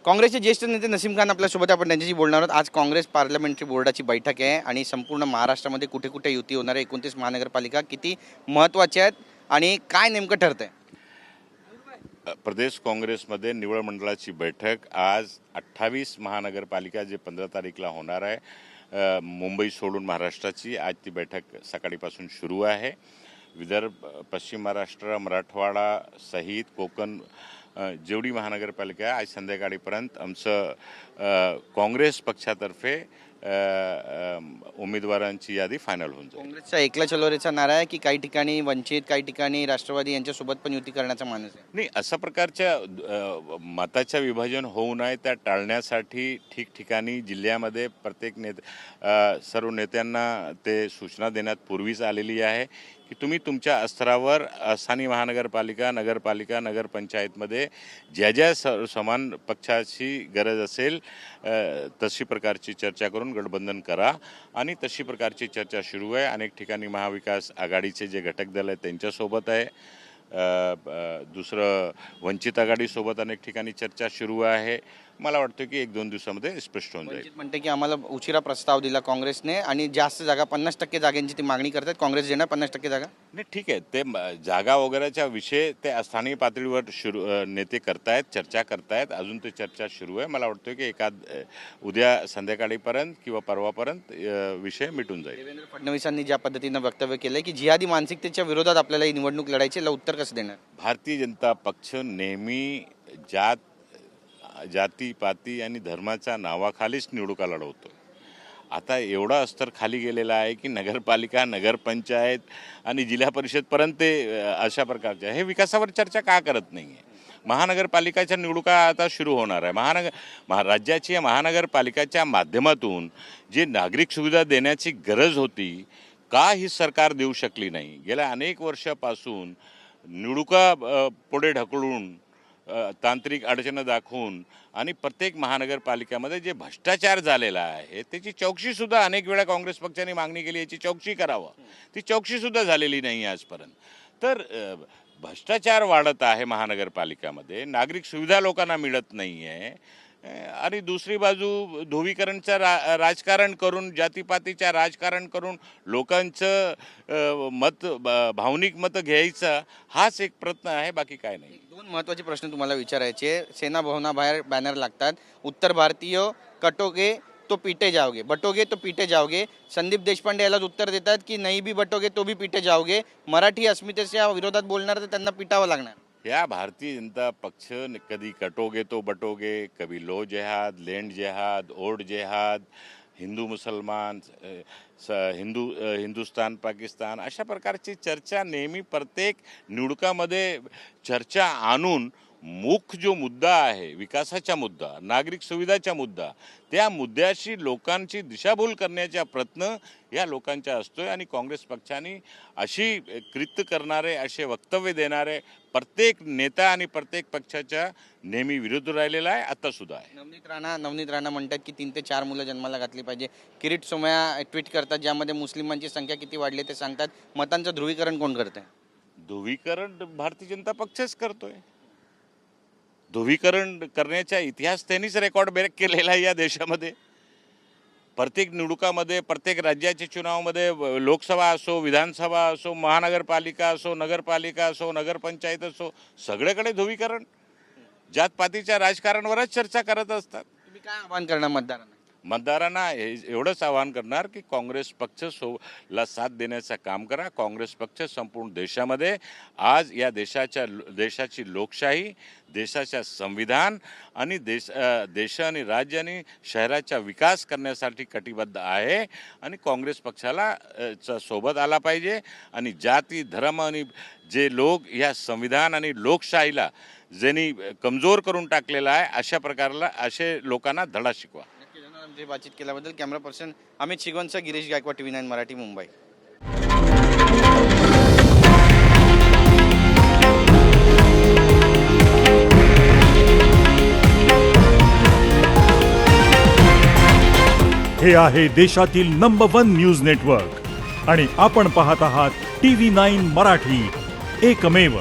काँग्रेसचे ज्येष्ठ नेते नसीम खान आपल्यासोबत, आपण त्यांच्याशी बोलणार आहोत. आज काँग्रेस पार्लमेंटरी बोर्डाची बैठक आहे आणि संपूर्ण महाराष्ट्रामध्ये कुठे कुठे युती होणार आहे, 29 महानगरपालिका किती महत्त्वाच्या आहेत आणि काय नेमकं ठरतंय? प्रदेश काँग्रेसमध्ये निवड मंडळाची बैठक आज 28 महानगरपालिका जे 15 तारीखला होणार आहे, मुंबई सोडून महाराष्ट्राची आज ती बैठक सकाळीपासून सुरू आहे. विदर्भ, पश्चिम महाराष्ट्र, मराठवाडा सहित कोकण जेवढी महानगरपालिका आहे आज संध्याकाळीपर्यंत आमचं काँग्रेस पक्षातर्फे उमेदवारांची यादी फायनल होऊन जाईल. काँग्रेसचा एकला चलोरेचा नारा आहे की काही ठिकाणी वंचित, काही ठिकाणी राष्ट्रवादी यांच्यासोबत पण युती करण्याचा मानस आहे? नाही, अशा प्रकारच्या मताच्या विभाजन होऊ नये त्या टाळण्यासाठी ठिकठिकाणी जिल्ह्यामध्ये प्रत्येक सर्व नेत्यांना ते सूचना देण्यात पूर्वीच आलेली आहे की तुम्ही तुमच्या स्तरावर स्थानिक महानगरपालिका, नगरपालिका, नगरपंचायतमध्ये ज्या ज्या समान पक्षाची गरज असेल तशी प्रकारची चर्चा करून गठबंधन करा आणि तशी प्रकारची चर्चा सुरू आहे. अनेक ठिकाणी महाविकास आघाडीचे जे घटक दल आहेत त्यांच्यासोबत आहे, दुसरं वंचित आघाडीसोबत अनेक ठिकाणी चर्चा सुरू आहे. मला वाटतं की 1-2 दिवसामध्ये स्पष्ट होऊन जाईल. वंचित म्हणते की आम्हाला उशिरा प्रस्ताव दिला काँग्रेसने आणि जास्त जागा 50% जागांची ती मागणी करतात. काँग्रेस देणार 50% जागा? नाही, ठीक आहे, ते जागा वगैरेच्या विषय ते स्थानिक पातळीवर नेते करतायत, चर्चा करतायत. अजून ते चर्चा सुरू आहे. मला वाटतं की उद्या संध्याकाळीपर्यंत किंवा परवापर्यंत विषय मिटून जाईल. देवेंद्र फडणवीसांनी ज्या पद्धतीनं वक्तव्य केलंय की जिहादी मानसिकतेच्या विरोधात आपल्याला ही निवडणूक लढायची, याला उत्तर कसं देणार? भारतीय जनता पक्ष नेहमी जातीपाती आणि धर्माच्या नावाखालीच निवडणुका लढवतो. आता एवढा स्तर खाली गेलेला आहे की नगरपालिका, नगरपंचायत आणि जिल्हा परिषदपर्यंत ते अशा प्रकारच्या हे विकासावर चर्चा का करत नाही आहे? महानगरपालिकाच्या निवडणुका आता सुरू होणार आहे. राज्याची महानगरपालिकाच्या माध्यमातून जे नागरिक सुविधा देण्याची गरज होती का ही सरकार देऊ शकली नाही? गेल्या अनेक वर्षापासून निवडणुका पुढे ढकलून, तांत्रिक अडचणी दाखवून आणि प्रत्येक महानगरपालिकेमध्ये जे भ्रष्टाचार झालेला आहे त्याची चौकशीसुद्धा अनेक वेळा काँग्रेस पक्षाने मागणी केली, याची चौकशी करावं. ती चौकशीसुद्धा झालेली नाही आजपर्यंत. तर भ्रष्टाचार वाढत आहे महानगरपालिकामध्ये, नागरिक सुविधा लोकांना मिळत नाही आहे आणि दुसरी बाजू ध्रुवीकरणचं राजकारण करून, जातीपातीचं राजकारण करून लोकांचं भावनिक मत घ्यायचं हाच एक प्रयत्न आहे, बाकी काय नाही. 2 महत्त्वाचे प्रश्न तुम्हाला विचारायचे. सेना भवनाबाहेर बॅनर लागतात, उत्तर भारतीय कटोगे तो पीटे जाओगे, बटोगे तो पीटे जाओगे. संदीप देशपांडे यालाच उत्तर देतात की नाही भी बटोगे तो भी पीटे जाओगे. मराठी अस्मितेच्या विरोधात बोलणार तर त्यांना पिटावं लागणार. या भारतीय जनता पक्ष कधी कटोगे तो बटोगे, कभी लो जिहाद, लैंड जिहाद, ओड जिहाद, हिंदू मुसलमान, हिंदुस्तान पाकिस्तान अशा प्रकारची चर्चा नेहमी प्रत्येक निवडणुकामध्ये चर्चा आणून मुख्य जो मुद्दा आहे, विकासाचा मुद्दा, नागरिक सुविधाचा मुद्दा, त्या मुद्द्याशी लोकांची दिशाभूल करण्याचा प्रयत्न या लोकांचा असतोय आणि काँग्रेस पक्षाने अशी कृत्य करणारे, असे वक्तव्य देणारे प्रत्येक नेता आणि प्रत्येक पक्षाच्या नेहमी विरुद्ध राहिलेला आहे, आता सुद्धा आहे. नवनीत राणा म्हणतात की 3 ते 4 मुलं जन्माला घातली पाहिजे. किरीट सोमय्या ट्विट करतात ज्यामध्ये मुस्लिमांची संख्या किती वाढली ते सांगतात. मतांचं ध्रुवीकरण कोण करतंय? ध्रुवीकरण भारतीय जनता पक्षच करतोय. ध्रुवीकरण करण्याचा इतिहास त्यांनीच रेकॉर्ड ब्रेक केलेला आहे या देशामध्ये. प्रत्येक निवडणुकामध्ये, प्रत्येक राज्याच्या चुनावामध्ये, लोकसभा असो, विधानसभा असो, महानगरपालिका असो, नगरपालिका असो, नगरपंचायत असो, सगळीकडे ध्रुवीकरण, जातपातीच्या राजकारणावरच चर्चा करत असतात. तुम्ही काय आवाहन करणार मतदारांना? मतदारांना एवढंच आवाहन करणार की काँग्रेस पक्षला साथ देण्याचं काम करा. काँग्रेस पक्ष संपूर्ण देशामध्ये आज या देशाची लोकशाही, देशाच्या संविधान आणि देश आणि राज्य आणि शहराचा विकास करण्यासाठी कटिबद्ध आहे आणि काँग्रेस पक्षाला सोबत आला पाहिजे आणि जाती, धर्म आणि जे लोक या संविधान आणि लोकशाहीला ज्यांनी कमजोर करून टाकलेला आहे अशा लोकांना धडा शिकवा. बातचीत केल्याबद्दल. कॅमेरा पर्सन अमित शिगवणसह गिरीश गायकवाड, TV9 मराठी, मुंबई. हे आहे देशातील नंबर 1 न्यूज नेटवर्क आणि आपण पाहत आहात TV9 मराठी, एकमेव.